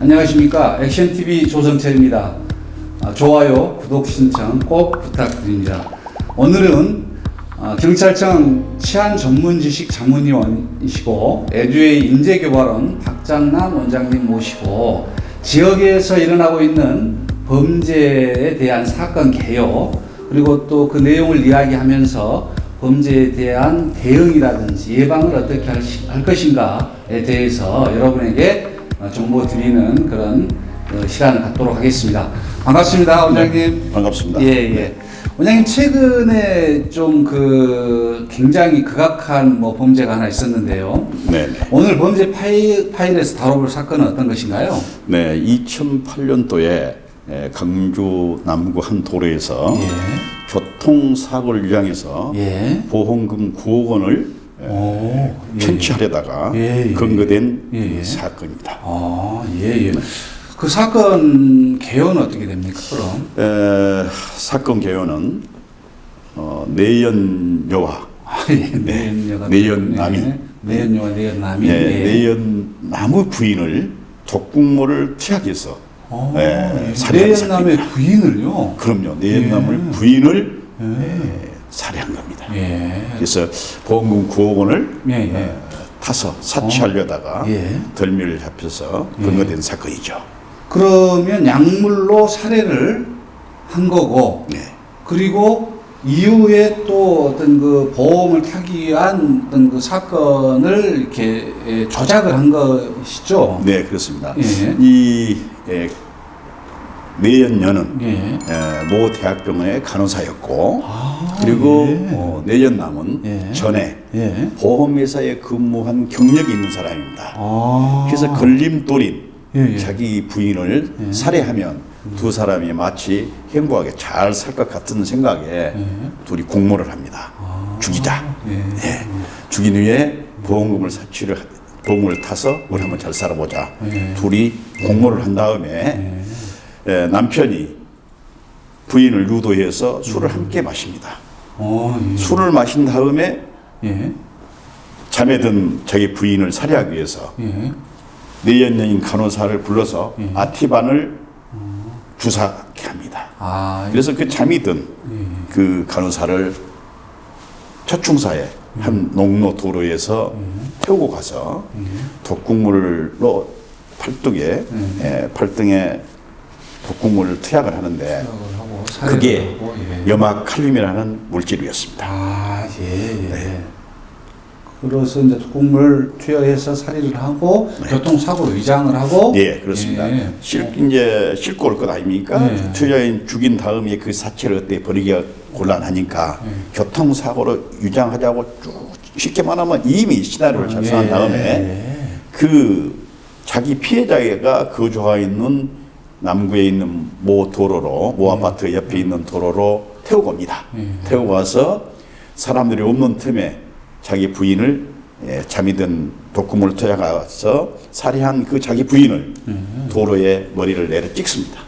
안녕하십니까. 액션TV 조성철입니다. 좋아요, 구독 신청 꼭 부탁드립니다. 오늘은 경찰청 치안전문지식 자문위원이시고 에듀웨이 인재교발원 박장남 원장님 모시고 지역에서 일어나고 있는 범죄에 대한 사건 개요, 그리고 또 그 내용을 이야기하면서 범죄에 대한 대응이라든지 예방을 어떻게 할 것인가에 대해서 여러분에게 정보 드리는 그런 시간을 갖도록 하겠습니다. 반갑습니다, 원장님. 네, 반갑습니다. 예. 원장님, 최근에 좀 굉장히 극악한 범죄가 하나 있었는데요. 네. 오늘 범죄 파일에서 다뤄볼 사건은 어떤 것인가요? 네, 2008년도에 강주 남구 한 도로에서 교통사고를 유장해서 보험금 9억 원을 편취하려다가 검거된 사건입니다. 그 사건 개요는 어떻게 됩니까, 그럼? 사건 개요는 내연여와 내연남이 내연남의 부인을 독극물을 투약해서 살해한 내연남의 사건입니다. 부인을요? 그럼요. 내연남의 부인을 살해한 겁니다. 그래서 보험금 9억 원을 타서 사치하려다가 덜미를 잡혀서 검거된 사건이죠. 그러면 약물로 살해를 한 거고, 그리고 이후에 또 어떤 그 보험을 타기 위한 어떤 그 사건을 이렇게 조작을 한 것이죠. 네, 그렇습니다. 이 내연녀는 모 대학병원의 간호사였고, 그리고 내연남은 전에 보험회사에 근무한 경력이 있는 사람입니다. 그래서 걸림돌인 자기 부인을 살해하면 두 사람이 마치 행복하게 잘 살 것 같은 생각에 둘이 공모를 합니다. 죽이자. 죽인 후에 보험금을 타서 우리 한번 잘 살아보자. 둘이 공모를 한 다음에 남편이 부인을 유도해서 술을 함께 마십니다. 술을 마신 다음에 잠에 든 자기 부인을 살해하기 위해서 내연녀인 간호사를 불러서 아티반을 주사하게 합니다. 그래서 그 잠이 든 그 간호사를 초충사에 한 농로 도로에서 태우고 가서 독극물로 팔등에 독극물을 투약을 하는데 그게 염화칼륨이라는 물질이었습니다. 그래서 이제 독극물 투여해서 살해를 하고 교통사고로 위장을 하고. 그렇습니다. 이제 싣고 올 것 아닙니까? 투여인 죽인 다음에 그 사체를 어떻게 버리기가 곤란하니까 교통사고로 위장하자고 쭉 쉽게 말하면 이미 시나리오를 작성한 다음에 그 자기 피해자가 거주하고 있는 남구에 있는 모 도로로, 모 아파트 옆에 있는 도로로 태우고 옵니다. 태우고 와서 사람들이 없는 틈에 자기 부인을 잠이 든 독극물을 투약해서 살해한 그 자기 부인을 도로에 머리를 내려 찍습니다.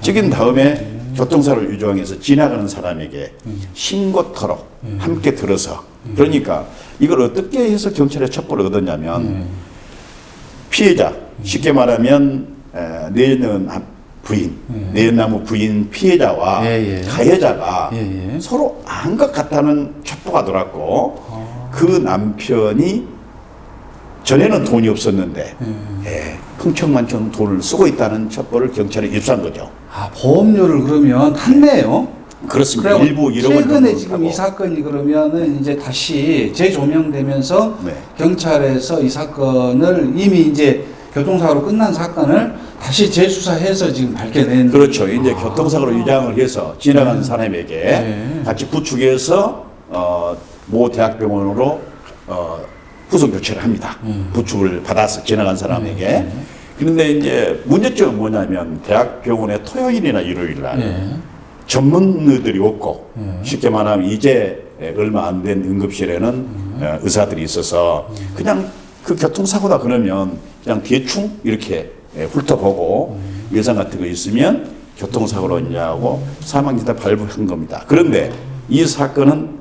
찍은 다음에 교통사고를 유정해서 지나가는 사람에게 신고토록 함께 들어서, 그러니까 이걸 어떻게 해서 경찰에 첩보를 얻었냐면 피해자, 쉽게 말하면 내연 부인, 내연나무 부인 피해자와 가해자가 서로 안 것 같다는 첩보가 들어왔고, 그 남편이 전에는 돈이 없었는데 흥청망청 돈을 쓰고 있다는 첩보를 경찰에 입수한 거죠. 보험료를 그러면 탔네요. 그렇습니다. 일부 1억 원 최근에 지금 이 사건이 그러면은 이제 다시 재조명되면서 경찰에서 이 사건을 이미 이제 교통사고로 끝난 사건을 다시 재수사해서 지금 밝혀낸. 그렇죠. 이제 교통사고로 위장을 해서 지나간 사람에게 같이 부축해서 모 대학병원으로 후속 조치를 합니다. 부축을 받아서 지나간 사람에게. 그런데 이제 문제점은 뭐냐면 대학병원에 토요일이나 일요일 날 전문의들이 없고, 쉽게 말하면 이제 얼마 안 된 응급실에는 의사들이 있어서 그냥 그 교통사고다 그러면 그냥 대충 이렇게 훑어보고 예상 같은 거 있으면 교통사고로 인하고 사망지다 발부한 겁니다. 그런데 이 사건은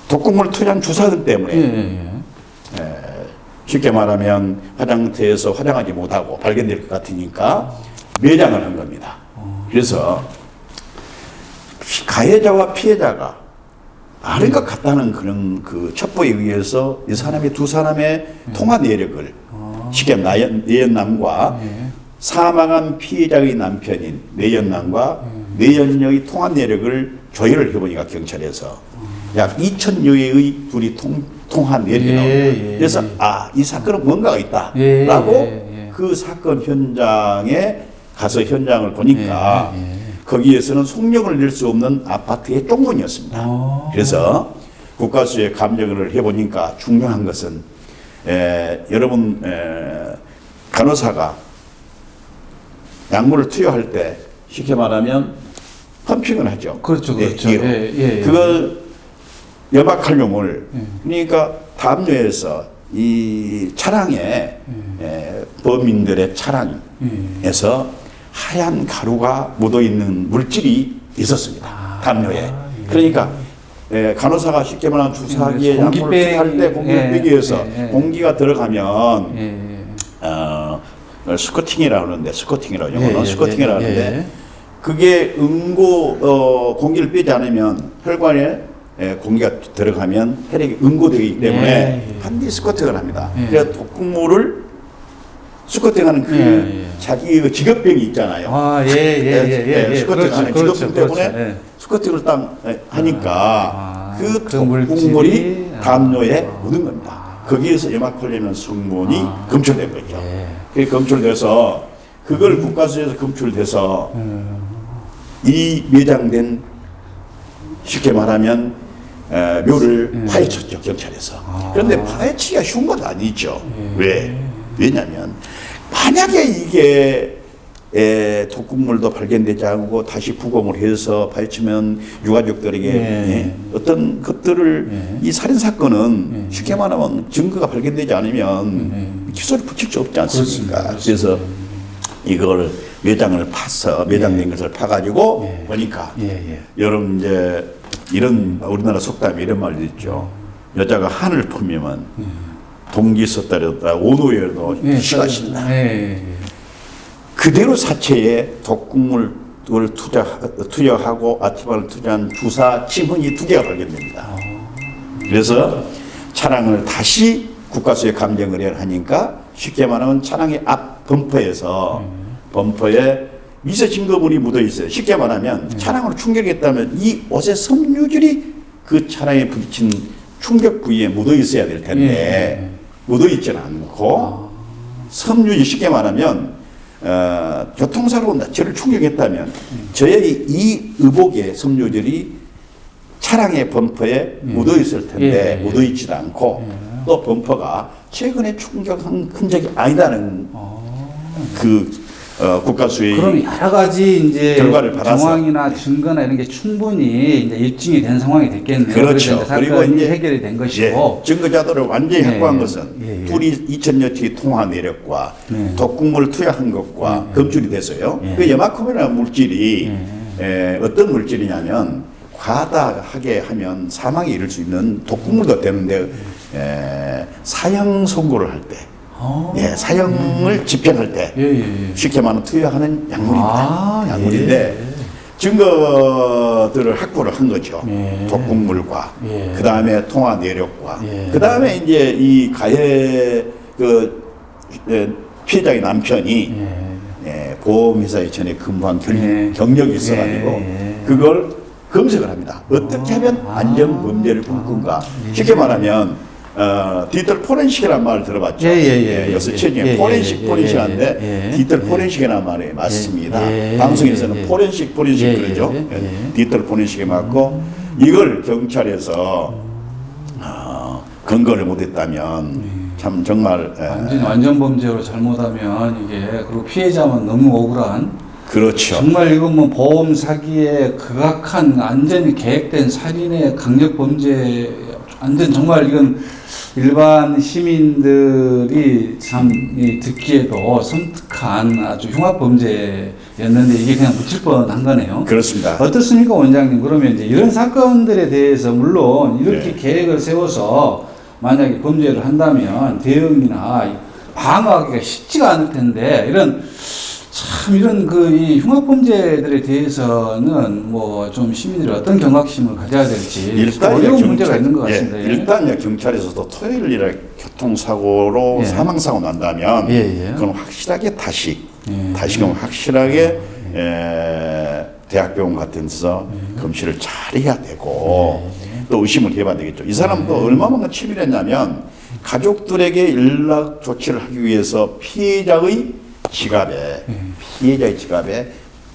독극물 투약 주사근 때문에 쉽게 말하면 화장터에서 화장하지 못하고 발견될 것 같으니까 매장을 한 겁니다. 그래서 가해자와 피해자가 아는 것 같다는 그런 그 첩보에 의해서 이 사람이 두 사람의 통화 내력을 쉽게 내연남과 사망한 피해자의 남편인 내연남과 내연녀의 통화 내력을 조회를 해보니까 경찰에서 약 2,000여회의 둘이 통화 내력이 나옵니다. 그래서 이 사건은 뭔가가 있다라고 그 사건 현장에 가서 현장을 보니까 거기에서는 속력을 낼 수 없는 아파트의 쪽문이었습니다. 그래서 국가수의 감정을 해보니까 중요한 것은 여러분 간호사가 약물을 투여할 때 쉽게 말하면 펌핑을 하죠. 그렇죠, 그렇죠. 그걸 염화칼륨을 그러니까 담요에서 이 차량에 범인들의 차량에서 하얀 가루가 묻어 있는 물질이 있었습니다. 담요에. 그러니까 간호사가 쉽게 말하면 주사기에 약물을 투여할 때 공기를 빼기 위해서 공기가 들어가면 스쿼팅이라고 하는데 영어로 스쿼팅이라고 하는데 그게 공기를 빼지 않으면 혈관에 공기가 들어가면 혈액이 응고되기 때문에 반드시 스쿼팅을 합니다. 그래서 독극물을 스쿼팅하는 그 자기의 직업병이 있잖아요. 스쿼팅하는 직업병 때문에 스쿼팅을 딱 하니까 그 독극물이 담요에 묻은 겁니다. 거기에서 염화칼륨이라는 성분이 검출된 거죠. 그게 검출돼서 그걸 국가수에서 검출돼서 이 매장된 쉽게 말하면 묘를 파헤쳤죠, 경찰에서. 그런데 파헤치기가 쉬운 건 아니죠. 왜냐면 만약에 이게 독극물도 발견되지 않고 다시 부검을 해서 파헤치면 유가족들에게 어떤 것들을 이 살인사건은 쉽게 말하면 증거가 발견되지 않으면 기소를 붙일 수 없지 않습니까? 그래서 이걸 매장을 파서 매장된 것을 파가지고 보니까 여러분 이제 이런 우리나라 속담에 이런 말도 있죠. 여자가 한을 품으면 동기 썼다려다 오노에도 시가 신다. 그대로 사체에 독극물을 투여하고 아티반을 투여한 주사 침흔이 2개가 발견됩니다. 그래서 차량을 다시 국가수에 감정을 하니까 쉽게 말하면 차량의 앞 범퍼에 미세 증거물이 묻어 있어요. 쉽게 말하면 차량으로 충격했다면 이 옷의 섬유질이 그 차량에 부딪힌 충격 부위에 묻어 있어야 될 텐데 묻어 있지는 않고 섬유질 쉽게 말하면 교통사고 저를 충격했다면 저의 이 의복의 섬유질이 차량의 범퍼에 묻어 있을 텐데 묻어 있지도 않고 또 범퍼가 최근에 충격한 흔적이 아니다는 국가수의 그럼 여러 가지 이제 결과를 받아서 정황이나 증거나 이런 게 충분히 이제 입증이 된 상황이 됐겠네요. 그렇죠. 그리고 이제 해결이 된 것이고 증거자들을 완전히 확보한 것은 둘이 2,000여치 통화 내력과 독극물을 투여한 것과 검출이 됐어요. 그 염화칼륨이라는 물질이 어떤 물질이냐면 과다하게 하면 사망에 이를 수 있는 독극물도 되는데 사형 선고를 할 때 사형을 집행할 때 쉽게 말하면 투여하는 약물입니다. 약물인데 증거들을 확보를 한 거죠. 독극물과 그 다음에 통화 내력과 그 다음에 이제 이 가해 피해자의 남편이 보험회사에 전에 근무한 경력이 있어가지고 그걸 검색을 합니다. 어떻게 하면 안전범죄를 꿈꾼가. 쉽게 말하면 디지털 포렌식이라는 말을 들어봤죠. 요새 최근에 포렌식한데 디지털 포렌식이라는 말이 맞습니다. 방송에서는 포렌식 그러죠. 디지털 포렌식에 맞고 이걸 경찰에서 근거를 못했다면 참 정말 완전 범죄로 잘못하면 이게 그리고 피해자만 너무 억울한. 그렇죠. 정말 이건 뭐 보험 사기에 극악한 완전히 계획된 살인의 강력 범죄. 완전 정말 이건 일반 시민들이 참 듣기에도 섬뜩한 아주 흉악 범죄였는데 이게 그냥 묻힐 뻔한 거네요. 그렇습니다. 어떻습니까, 원장님? 그러면 이제 이런 사건들에 대해서 물론 이렇게 계획을 세워서 만약에 범죄를 한다면 대응이나 방어하기가 쉽지가 않을 텐데 이런 이 흉악범죄들에 대해서는 뭐 좀 시민들이 어떤 경각심을 가져야 될지 어려운 문제가 있는 것 같습니다. 일단 경찰에서도 토요일에 교통사고로 사망사고 난다면 그건 확실하게 다시금 확실하게 대학병원 같은 데서 검시를 잘 해야 되고 또 의심을 해봐야 되겠죠. 이 사람도 얼마만큼 치밀했냐면 가족들에게 연락 조치를 하기 위해서 피해자의 지갑에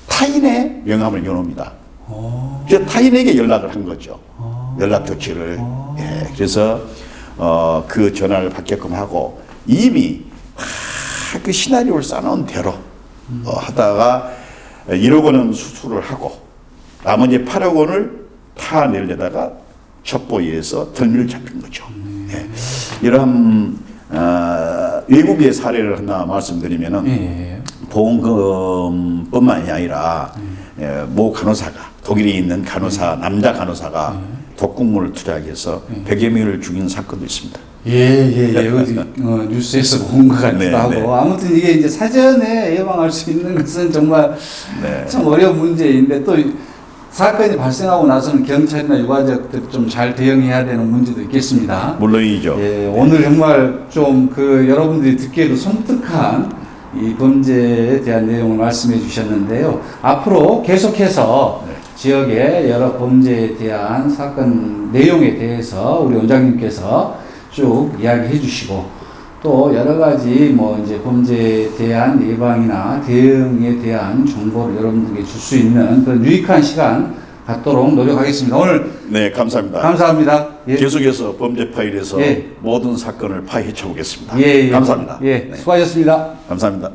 타인의 명함을 여놓습니다. 그래서 타인에게 연락을 한 거죠. 연락 조치를. 그래서 그 전화를 받게끔 하고 이미 그 시나리오를 쌓아놓은 대로 하다가 1억 원은 수수를 하고 나머지 8억 원을 타내려다가 첩보위에서 덜미를 잡힌 거죠. 이런 외국의 사례를 하나 말씀드리면은 보험금뿐만이 아니라 모 간호사가 독일에 있는 간호사 남자 간호사가 독극물을 투약해서 100여 명을 죽인 사건도 있습니다. 뉴스에서 본 것 같기도 하고 아무튼 이게 이제 사전에 예방할 수 있는 것은 정말 참 어려운 문제인데 또 사건이 발생하고 나서는 경찰이나 유가족들이 좀 잘 대응해야 되는 문제도 있겠습니다. 물론이죠. 오늘 정말 좀 여러분들이 듣기에도 섬뜩한 이 범죄에 대한 내용을 말씀해 주셨는데요. 앞으로 계속해서 지역의 여러 범죄에 대한 사건 내용에 대해서 우리 원장님께서 쭉 이야기해 주시고 또 여러 가지 이제 범죄에 대한 예방이나 대응에 대한 정보를 여러분들에게 줄 수 있는 그런 유익한 시간 갖도록 노력하겠습니다. 오늘 감사합니다. 감사합니다. 계속해서 범죄 파일에서 모든 사건을 파헤쳐 보겠습니다. 감사합니다. 수고하셨습니다. 감사합니다.